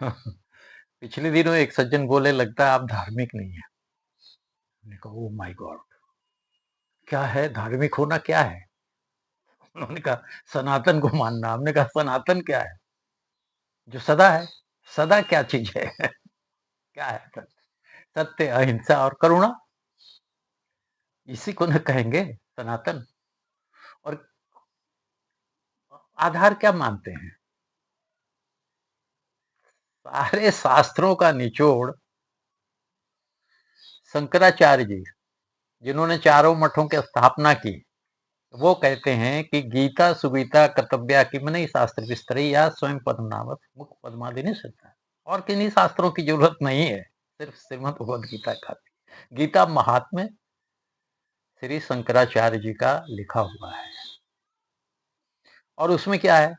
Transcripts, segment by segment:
पिछले दिनों एक सज्जन बोले, लगता है आप धार्मिक नहीं है। मैंने कहा ओ माय गॉड, क्या है धार्मिक होना, क्या है? उन्होंने कहा सनातन को मानना। हमने कहा सनातन क्या है? जो सदा है। सदा क्या चीज है? क्या है? सत्य, अहिंसा और करुणा, इसी को न कहेंगे सनातन। और आधार क्या मानते हैं? सारे शास्त्रों का निचोड़ शंकराचार्य जी, जिन्होंने चारों मठों की स्थापना की, वो कहते हैं कि गीता सुगीता कर्तव्या की मन शास्त्र विस्तरी या स्वयं पद्मनाभत मुख पद्मादिनी सत्ता। और किन्हीं शास्त्रों की जरूरत नहीं है, सिर्फ श्रीमद् भगवद गीता काफी। गीता महात्म्य श्री शंकराचार्य जी का लिखा हुआ है। और उसमें क्या है,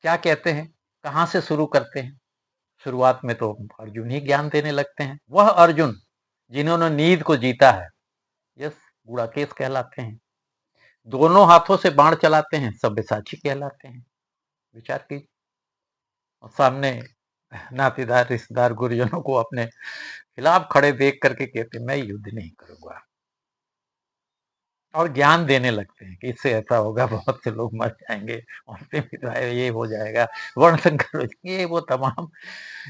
क्या कहते हैं, कहां से शुरू करते हैं? शुरुआत में तो अर्जुन ही ज्ञान देने लगते हैं। वह अर्जुन जिन्होंने नींद को जीता है, यस, गुड़ाकेश कहलाते हैं। दोनों हाथों से बाण चलाते हैं, सब्यसाची कहलाते हैं। विचार कीजिए। और सामने नातेदार रिश्तेदार गुरुजनों को अपने खिलाफ खड़े देख करके कहते मैं युद्ध नहीं करूंगा, और ज्ञान देने लगते हैं कि इससे ऐसा होगा, बहुत से लोग मर जाएंगे, औरतें विधवाएं, ये हो जाएगा, वर्ण संकर हो जाएंगे, ये वो तमाम।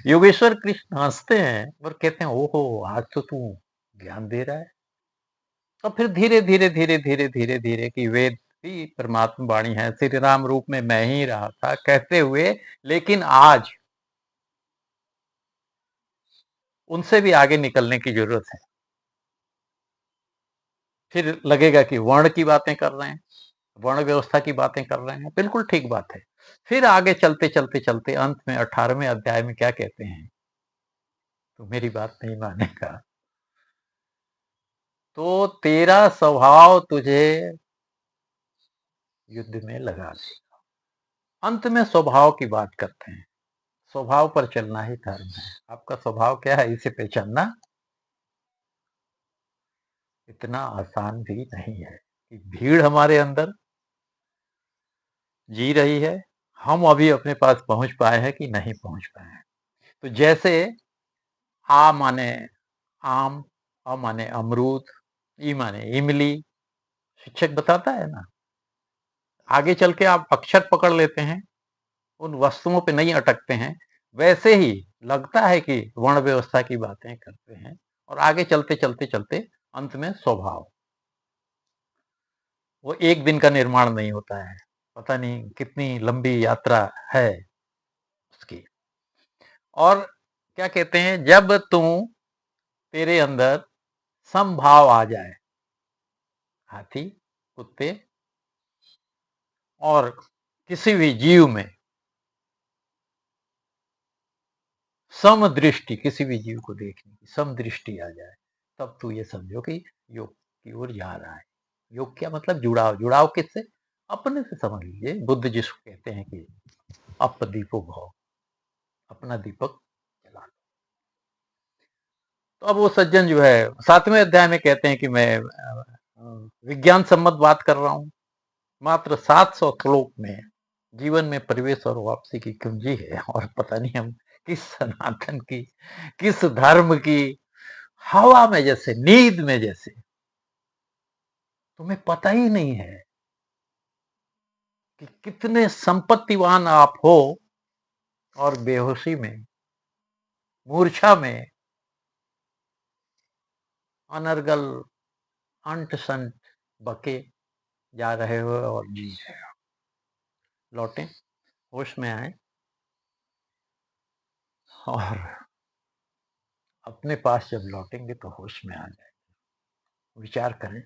योगेश्वर कृष्ण हंसते हैं और कहते हैं ओहो, आज तो तू ज्ञान दे रहा है। तो फिर धीरे धीरे धीरे धीरे धीरे धीरे कि वेद भी परमात्मा वाणी है, श्री राम रूप में मैं ही रहा था कहते हुए, लेकिन आज उनसे भी आगे निकलने की जरूरत है। फिर लगेगा कि वर्ण की बातें कर रहे हैं, वर्ण व्यवस्था की बातें कर रहे हैं, बिल्कुल ठीक बात है। फिर आगे चलते चलते चलते अंत में 18वें अध्याय में क्या कहते हैं, तो मेरी बात नहीं मानेगा तो तेरा स्वभाव तुझे युद्ध में लगा देगा। अंत में स्वभाव की बात करते हैं। स्वभाव पर चलना ही धर्म है। आपका स्वभाव क्या है, इसे पहचानना इतना आसान भी नहीं है कि भीड़ हमारे अंदर जी रही है, हम अभी अपने पास पहुंच पाए हैं कि नहीं पहुंच पाए हैं। तो जैसे आ माने आम, अ माने अमरूद, ई माने इमली, शिक्षक बताता है ना। आगे चल के आप अक्षर पकड़ लेते हैं, उन वस्तुओं पे नहीं अटकते हैं। वैसे ही लगता है कि वर्ण व्यवस्था की बातें करते हैं, और आगे चलते चलते चलते अंत में स्वभाव, वो एक दिन का निर्माण नहीं होता है, पता नहीं कितनी लंबी यात्रा है उसकी। और क्या कहते हैं, जब तेरे अंदर समभाव आ जाए, हाथी, कुत्ते और किसी भी जीव में समदृष्टि, किसी भी जीव को देखने की समदृष्टि आ जाए, तब तू ये समझो कि योग की ओर जा रहा है। योग क्या मतलब, जुड़ाव। जुड़ाव किससे? अपने से। समझ लीजिए, बुद्ध जिसको कहते हैं कि अप दीपो भव, अपना दीपक जला लो। तो अब वो सज्जन जो है 7वें अध्याय में कहते हैं कि मैं विज्ञान सम्मत बात कर रहा हूं। मात्र 700 श्लोक में जीवन में प्रवेश और वापसी की कुंजी है। और पता नहीं हम किस सनातन की, किस धर्म की हवा में, जैसे नींद में, जैसे तुम्हें पता ही नहीं है कि कितने संपत्तिवान आप हो, और बेहोशी में, मूर्छा में, अनर्गल अंट संट बके जा रहे हो और जी रहे हो। लौटें, होश में आए, और अपने पास जब लौटेंगे तो होश में आ जाए। विचार करें।